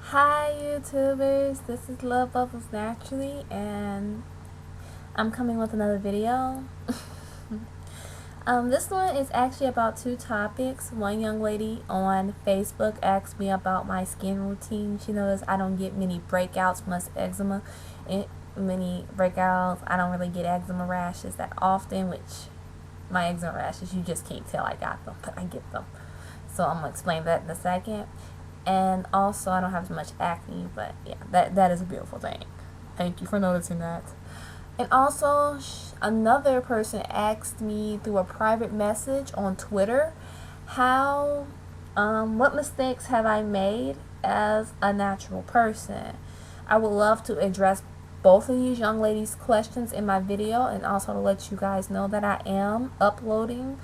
Hi YouTubers, this is Love Bubbles Naturally and I'm coming with another video. This one is actually about two topics. One young lady on Facebook asked me about my skin routine. She knows I don't get many breakouts, much eczema, many breakouts. I don't really get eczema rashes that often, which my eczema rashes, you just can't tell I got them, but I get them. So I'm going to explain that in a second. And also, I don't have as much acne, but yeah, that is a beautiful thing. Thank you for noticing that. And also, another person asked me through a private message on Twitter, what mistakes have I made as a natural person? I would love to address both of these young ladies' questions in my video, and also to let you guys know that I am uploading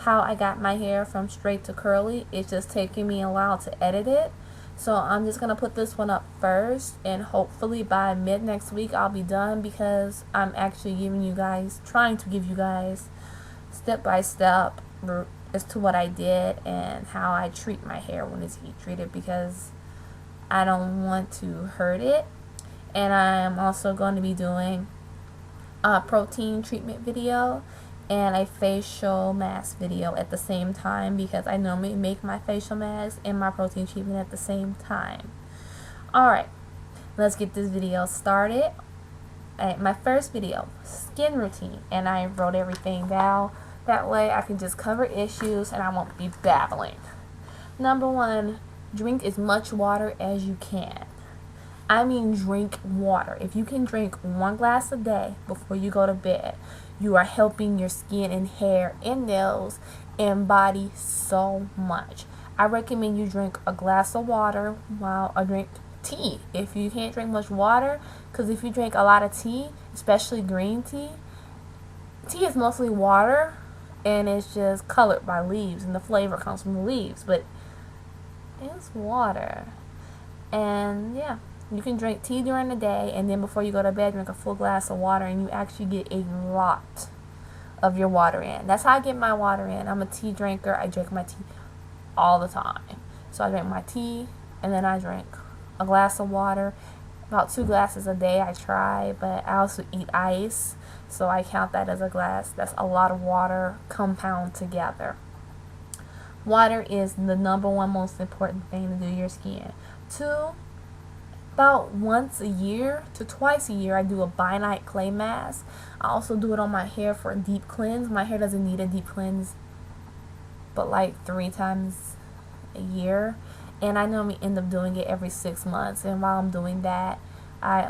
how I got my hair from straight to curly. It's just taking me a while to edit it. So I'm just going to put this one up first, and hopefully by mid next week I'll be done, because I'm actually trying to give you guys step by step as to what I did and how I treat my hair when it's heat treated, because I don't want to hurt it. And I'm also going to be doing a protein treatment video and a facial mask video at the same time, because I normally make my facial mask and my protein treatment at the same time. Alright, let's get this video started. My first video, skin routine, and I wrote everything down. That way I can just cover issues and I won't be babbling. Number one, drink as much water as you can. I mean drink water. If you can drink 1 glass a day before you go to bed, you are helping your skin and hair and nails and body so much. I recommend you drink a glass of water or drink tea if you can't drink much water, because if you drink a lot of tea, especially green tea is mostly water and it's just colored by leaves and the flavor comes from the leaves, but it's water. And yeah, you can drink tea during the day, and then before you go to bed, drink a full glass of water, and you actually get a lot of your water in. That's how I get my water in. I'm a tea drinker. I drink my tea all the time. So I drink my tea, and then I drink a glass of water. About 2 glasses a day I try, but I also eat ice, so I count that as a glass. That's a lot of water compound together. Water is the number one most important thing to do your skin. 2, about once a year to twice a year, I do a bi-night clay mask. I also do it on my hair for a deep cleanse. My hair doesn't need a deep cleanse but like 3 times a year, and I normally end up doing it every 6 months. And while I'm doing that, I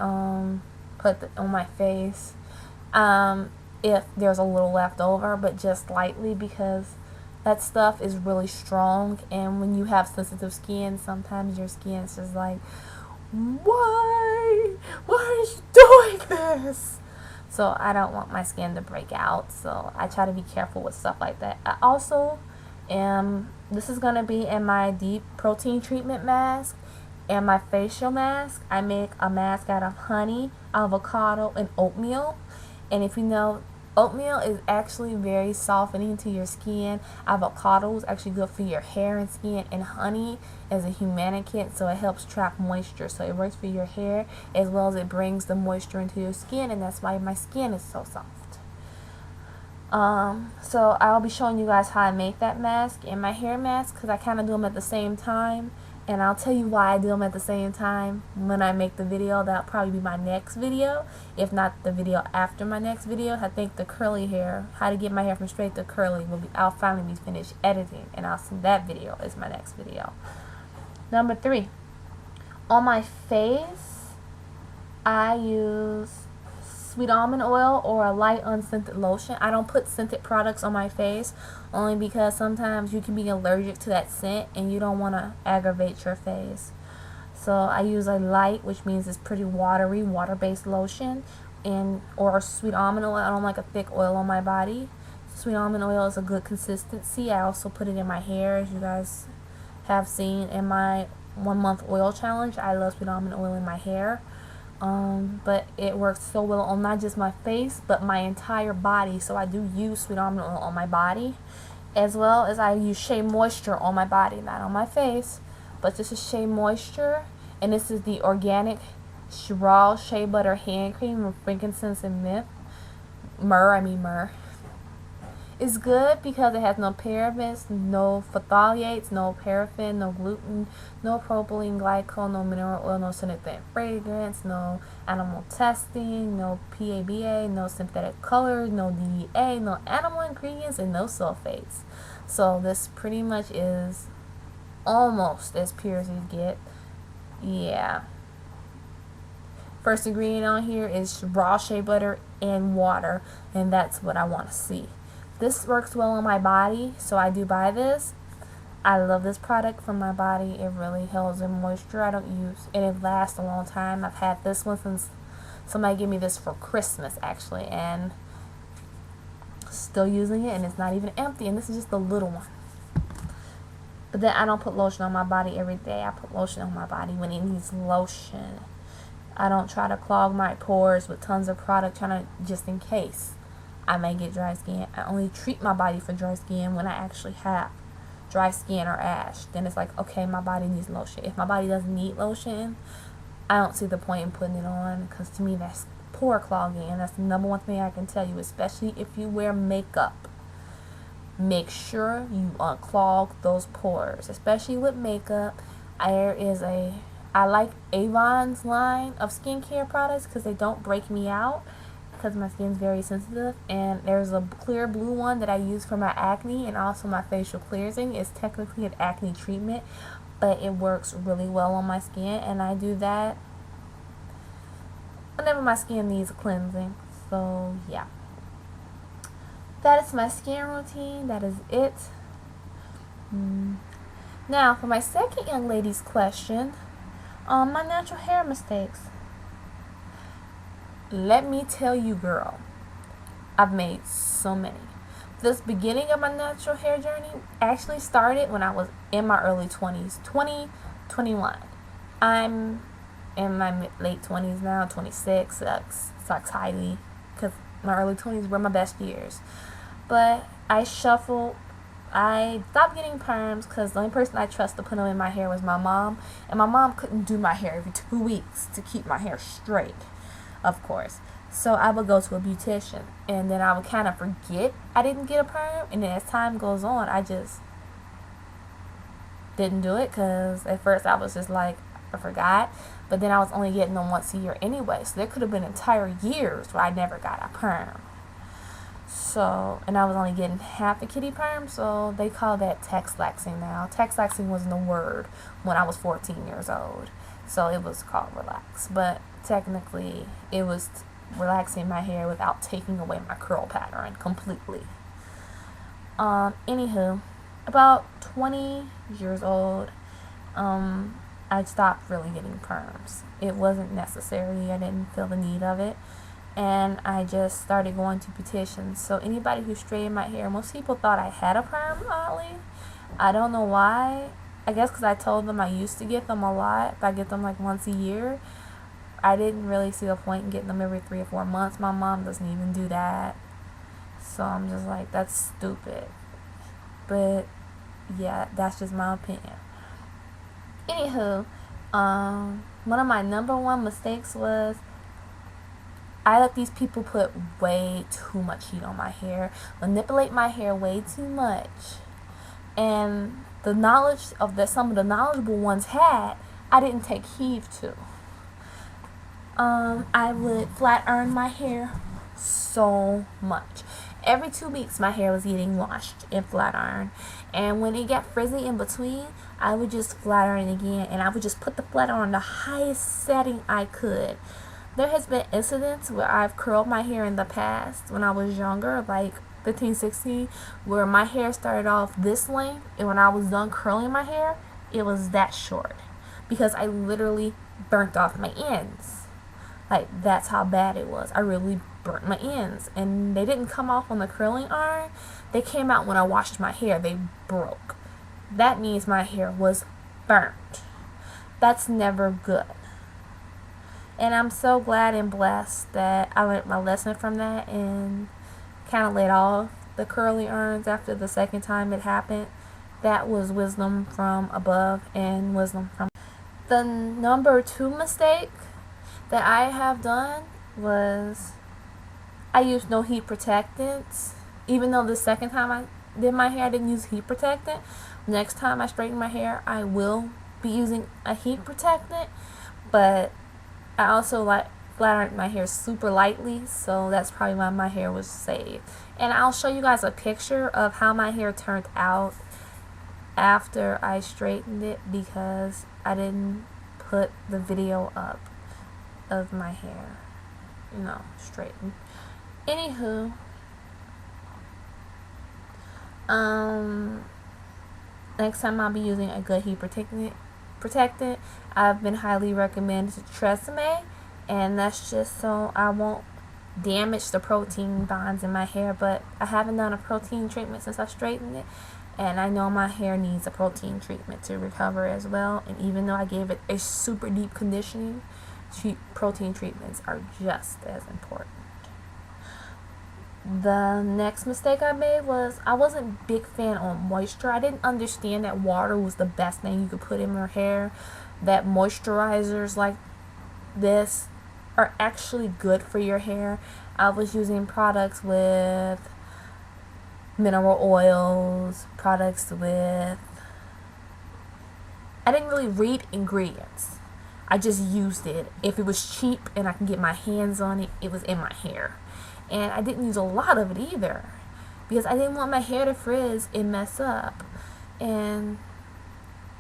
put it on my face if there's a little left over, but just lightly, because that stuff is really strong, and when you have sensitive skin, sometimes your skin's just like, why are you doing this? So I don't want my skin to break out, so I try to be careful with stuff like that. I also this is going to be in my deep protein treatment mask and my facial mask. I make a mask out of honey, avocado, and oatmeal. And if you know, oatmeal is actually very softening to your skin. Avocado is actually good for your hair and skin, and honey is a humidificant, so it helps trap moisture. So it works for your hair as well as it brings the moisture into your skin, and that's why my skin is so soft. So I'll be showing you guys how I make that mask and my hair mask, because I kind of do them at the same time. And I'll tell you why I do them at the same time when I make the video. That'll probably be my next video, if not the video after my next video. I think the curly hair, how to get my hair from straight to curly, I'll finally be finished editing, and I'll send that video as my next video. Number 3, on my face, I use sweet almond oil or a light unscented lotion. I don't put scented products on my face, only because sometimes you can be allergic to that scent and you don't want to aggravate your face. So I use a light, which means it's pretty watery, water-based lotion, or sweet almond oil. I don't like a thick oil on my body. Sweet almond oil is a good consistency. I also put it in my hair, as you guys have seen in my 1-month oil challenge. I love sweet almond oil in my hair. But it works so well on not just my face, but my entire body. So I do use sweet almond oil on my body, as well as I use Shea Moisture on my body, not on my face, but just a Shea Moisture. And this is the organic raw shea butter hand cream with frankincense and myrrh. It's good because it has no parabens, no phthalates, no paraffin, no gluten, no propylene glycol, no mineral oil, no synthetic fragrance, no animal testing, no PABA, no synthetic colors, no DEA, no animal ingredients, and no sulfates. So this pretty much is almost as pure as you get. Yeah. First ingredient on here is raw shea butter and water, and that's what I want to see. This works well on my body, so I do buy this. I love this product for my body. It really holds in moisture. I don't use and it lasts a long time. I've had this one since somebody gave me this for Christmas actually, and still using it, and it's not even empty, and this is just the little one. But then I don't put lotion on my body every day. I put lotion on my body when it needs lotion. I don't try to clog my pores with tons of product just in case I may get dry skin. I only treat my body for dry skin when I actually have dry skin or ash. Then it's like, okay, my body needs lotion. If my body doesn't need lotion, I don't see the point in putting it on, because to me that's pore clogging, and that's the number one thing I can tell you, especially if you wear makeup. Make sure you unclog those pores, especially with makeup. I like Avon's line of skincare products because they don't break me out, because my skin's very sensitive. And there's a clear blue one that I use for my acne and also my facial cleansing. It's technically an acne treatment, but it works really well on my skin, and I do that whenever my skin needs a cleansing. So yeah, that is my skin routine. That is it. Now for my second young lady's question, my natural hair mistakes. Let me tell you, girl, I've made so many. This beginning of my natural hair journey actually started when I was in my early 20s, 21. I'm in my late 20s now, 26. Sucks highly, because my early 20s were my best years. But I stopped getting perms because the only person I trust to put them in my hair was my mom, and my mom couldn't do my hair every 2 weeks to keep my hair straight, of course. So I would go to a beautician, and then I would kind of forget I didn't get a perm, and then as time goes on, I just didn't do it, because at first I was just like, I forgot, but then I was only getting them once a year anyway, so there could have been entire years where I never got a perm. So, and I was only getting half a kitty perm, so they call that texlaxing now. Texlaxing wasn't a word when I was 14 years old, so it was called relax. But technically, it was relaxing my hair without taking away my curl pattern completely. Anywho, about 20 years old, I stopped really getting perms. It wasn't necessary. I didn't feel the need of it. And I just started going to beauticians. So anybody who straightened my hair, most people thought I had a perm, oddly. I don't know why. I guess because I told them I used to get them a lot, but I get them like once a year. I didn't really see the point in getting them every 3 or 4 months. My mom doesn't even do that. So I'm just like, that's stupid. But yeah, that's just my opinion. Anywho, one of my number one mistakes was I let these people put way too much heat on my hair, manipulate my hair way too much, and the knowledge of that some of the knowledgeable ones had, I didn't take heed to. I would flat iron my hair so much. Every 2 weeks my hair was getting washed and flat ironed, and when it got frizzy in between, I would just flat iron it again, and I would just put the flat iron on the highest setting I could. There has been incidents where I've curled my hair in the past when I was younger, like 15, 16, where my hair started off this length, and when I was done curling my hair, it was that short, because I literally burnt off my ends. Like, that's how bad it was. I really burnt my ends, and they didn't come off on the curling iron. They came out when I washed my hair. They broke. That means my hair was burnt. That's never good. And I'm so glad and blessed that I learned my lesson from that and kind of let off the curly irons after the second time it happened. That was wisdom from above and wisdom from. The number 2 mistake that I have done was I used no heat protectants. Even though the second time I did my hair I didn't use heat protectant, next time I straighten my hair I will be using a heat protectant. But I also like flat my hair super lightly, so that's probably why my hair was saved. And I'll show you guys a picture of how my hair turned out after I straightened it, because I didn't put the video up of my hair, straightened. Anywho, next time I'll be using a good heat protectant. I've been highly recommended to Tresemme, and that's just so I won't damage the protein bonds in my hair. But I haven't done a protein treatment since I straightened it, and I know my hair needs a protein treatment to recover as well. And even though I gave it a super deep conditioning, protein treatments are just as important. The next mistake I made was I wasn't a big fan on moisture. I didn't understand that water was the best thing you could put in your hair, that moisturizers like this are actually good for your hair. I was using products with mineral oils, products with... I didn't really read ingredients. I just used it. If it was cheap and I can get my hands on it, it was in my hair. And I didn't use a lot of it either, because I didn't want my hair to frizz and mess up. And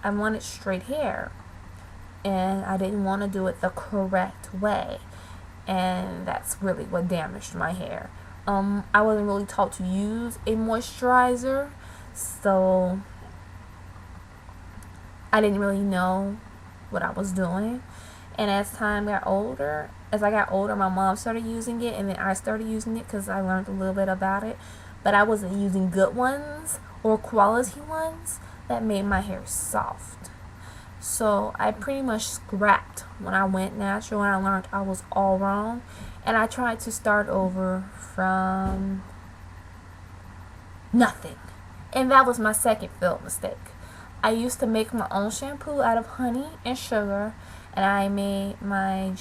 I wanted straight hair, and I didn't want to do it the correct way. And that's really what damaged my hair. I wasn't really taught to use a moisturizer, so I didn't really know what I was doing. And as I got older, my mom started using it, and then I started using it because I learned a little bit about it. But I wasn't using good ones or quality ones that made my hair soft. So I pretty much scrapped when I went natural, and I learned I was all wrong. And I tried to start over from nothing. And that was my second failed mistake. I used to make my own shampoo out of honey and sugar, and I made my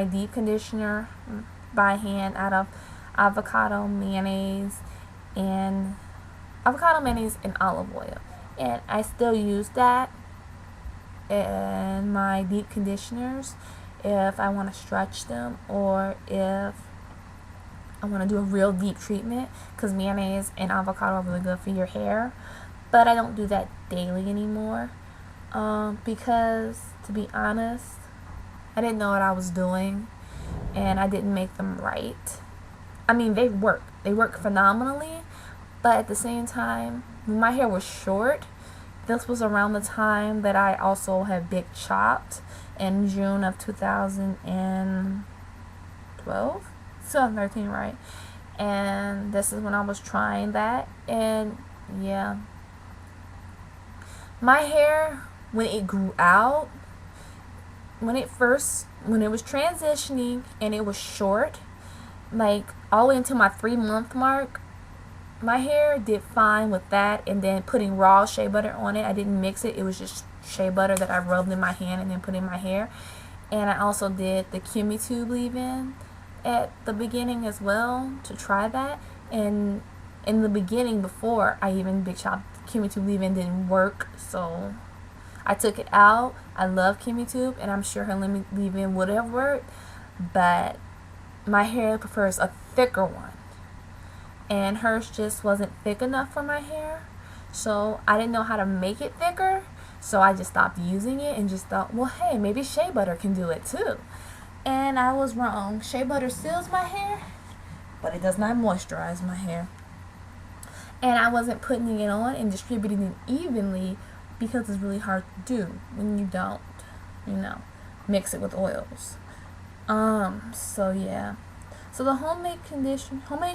deep conditioner by hand out of avocado mayonnaise and olive oil. And I still use that in my deep conditioners if I want to stretch them, or if I want to do a real deep treatment, because mayonnaise and avocado are really good for your hair. But I don't do that daily anymore, because, to be honest, I didn't know what I was doing, and I didn't make them right. I mean, they work phenomenally, but at the same time, when my hair was short, this was around the time that I also had big chopped in June of 2012, 2013, right? And this is when I was trying that, and yeah, my hair, when it grew out, when it was transitioning and it was short, like all the way until my 3-month mark, my hair did fine with that. And then putting raw shea butter on it, I didn't mix it, it was just shea butter that I rubbed in my hand and then put in my hair. And I also did the Tube leave-in at the beginning as well to try that. And in the beginning, before I even big chopped, Tube leave-in didn't work, so I took it out. I love Tube, and I'm sure her leave-in would have worked, but my hair prefers a thicker one, and hers just wasn't thick enough for my hair, so I didn't know how to make it thicker, so I just stopped using it and just thought, well, hey, maybe shea butter can do it too. And I was wrong. Shea butter seals my hair, but it does not moisturize my hair. And I wasn't putting it on and distributing it evenly, because it's really hard to do when you don't, mix it with oils. So yeah. So the homemade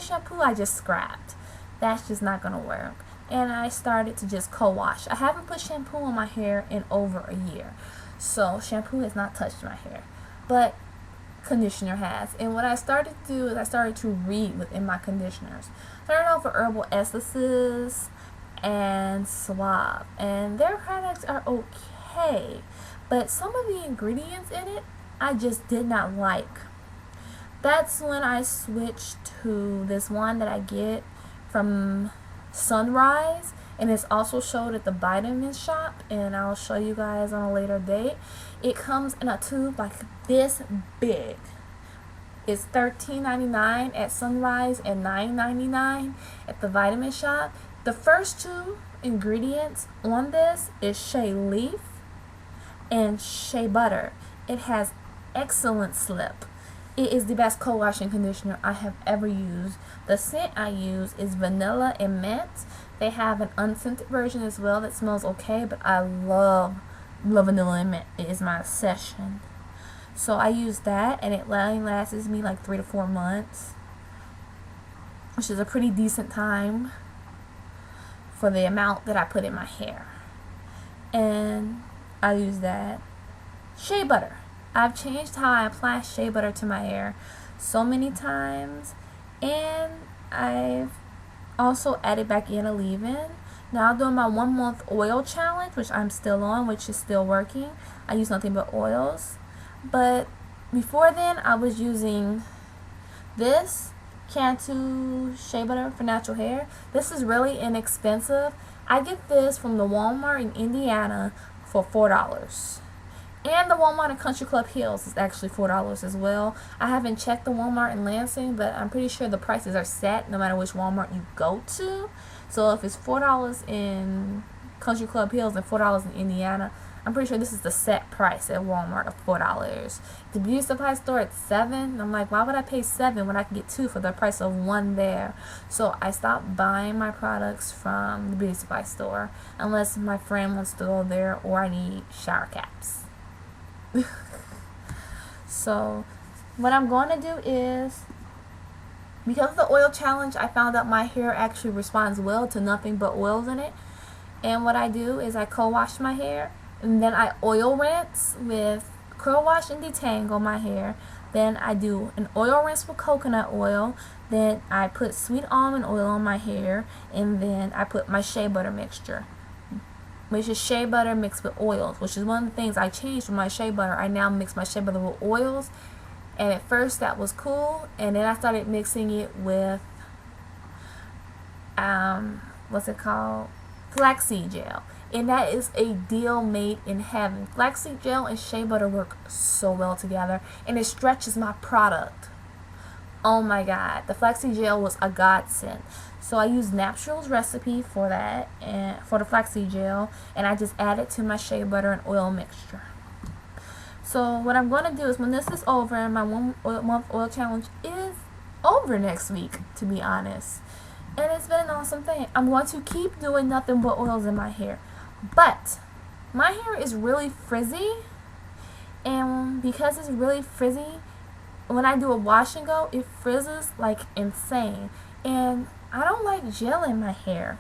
shampoo I just scrapped. That's just not gonna work. And I started to just co-wash. I haven't put shampoo on my hair in over a year. So shampoo has not touched my hair, but conditioner has. And what I started to do is I started to read within my conditioners. Started off with Herbal Essences and Suave, and their products are okay. okay, but some of the ingredients in it I just did not like. That's when I switched to this one that I get from Sunrise, and it's also sold at the vitamin shop, and I'll show you guys on a later date. It comes in a tube like this big. It's $13.99 at Sunrise and $9.99 at the vitamin shop. The first two ingredients on this is shea leaf and shea butter. It has excellent slip. It is the best co-washing conditioner I have ever used. The scent I use is vanilla and mint. They have an unscented version as well that smells okay, but I love vanilla and mint. It is my obsession. So I use that, and it lasts me like 3 to 4 months, which is a pretty decent time for the amount that I put in my hair. And I use that. Shea butter. I've changed how I apply shea butter to my hair so many times, and I've also added back in a leave-in. Now I'm doing my 1 month oil challenge, which I'm still on, which is still working. I use nothing but oils. But before then, I was using this Cantu shea butter for natural hair. This is really inexpensive. I get this from the Walmart in Indiana for $4. And the Walmart in Country Club Hills is actually $4 as well. I haven't checked the Walmart in Lansing, but I'm pretty sure the prices are set no matter which Walmart you go to. So if it's $4 in Country Club Hills and $4 in Indiana, I'm pretty sure this is the set price at Walmart of $4. The beauty supply store at $7. I'm like, why would I pay $7 when I can get 2 for the price of 1 there? So I stopped buying my products from the beauty supply store unless my friend wants to go there or I need shower caps. So what I'm going to do is, because of the oil challenge, I found out my hair actually responds well to nothing but oils in it. And what I do is I co-wash my hair, and then I oil rinse with curl wash and detangle my hair. Then I do an oil rinse with coconut oil. Then I put sweet almond oil on my hair, and then I put my shea butter mixture, which is shea butter mixed with oils, which is one of the things I changed from my shea butter. I now mix my shea butter with oils, and at first that was cool, and then I started mixing it with what's it called, flaxseed gel, and that is a deal made in heaven. Flaxseed gel and shea butter work so well together, and it stretches my product. Oh my god, the flaxseed gel was a godsend. So I used Natural's recipe for that, and for the flaxseed gel, and I just add it to my shea butter and oil mixture. So what I'm going to do is, when this is over, and my 1 month oil challenge is over next week, to be honest, and it's been an awesome thing, I'm going to keep doing nothing but oils in my hair. But my hair is really frizzy, and because it's really frizzy, when I do a wash and go, it frizzes like insane, and I don't like gel in my hair.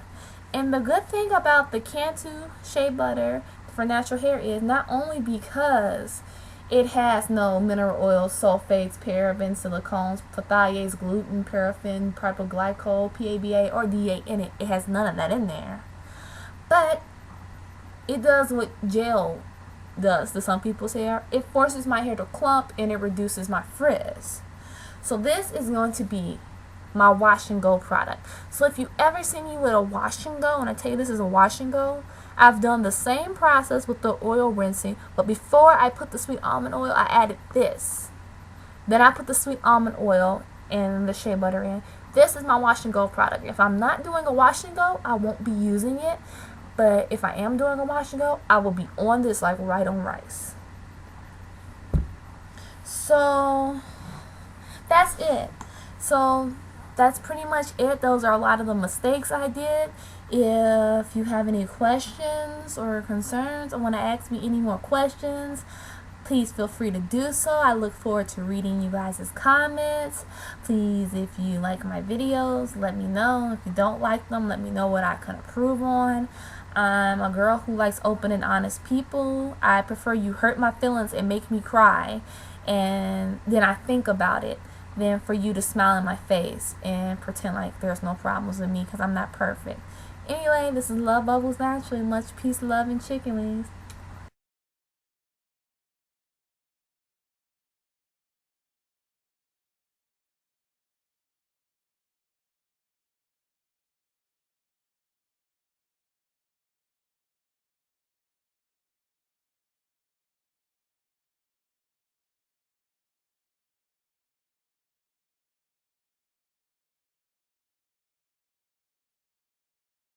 And the good thing about the Cantu shea butter for natural hair is not only because it has no mineral oils, sulfates, parabens, silicones, phthalates, gluten, paraffin, propylglycol, PABA, or DA in it. It has none of that in there. But it does what gel does to some people's hair. It forces my hair to clump, and it reduces my frizz. So this is going to be my wash and go product. So if you ever see me with a wash and go, and I tell you this is a wash and go, I've done the same process with the oil rinsing, but before I put the sweet almond oil, I added this. Then I put the sweet almond oil and the shea butter in. This is my wash and go product. If I'm not doing a wash and go, I won't be using it. But if I am doing a wash and go, I will be on this like right on rice. So that's it. So that's pretty much it. Those are a lot of the mistakes I did. If you have any questions or concerns or want to ask me any more questions, please feel free to do so. I look forward to reading you guys' comments. Please, if you like my videos, let me know. If you don't like them, let me know what I can improve on. I'm a girl who likes open and honest people. I prefer you hurt my feelings and make me cry, and then I think about it, than for you to smile in my face and pretend like there's no problems with me, because I'm not perfect. Anyway, this is Love Bubbles Naturally. Much peace, love, and chicken wings.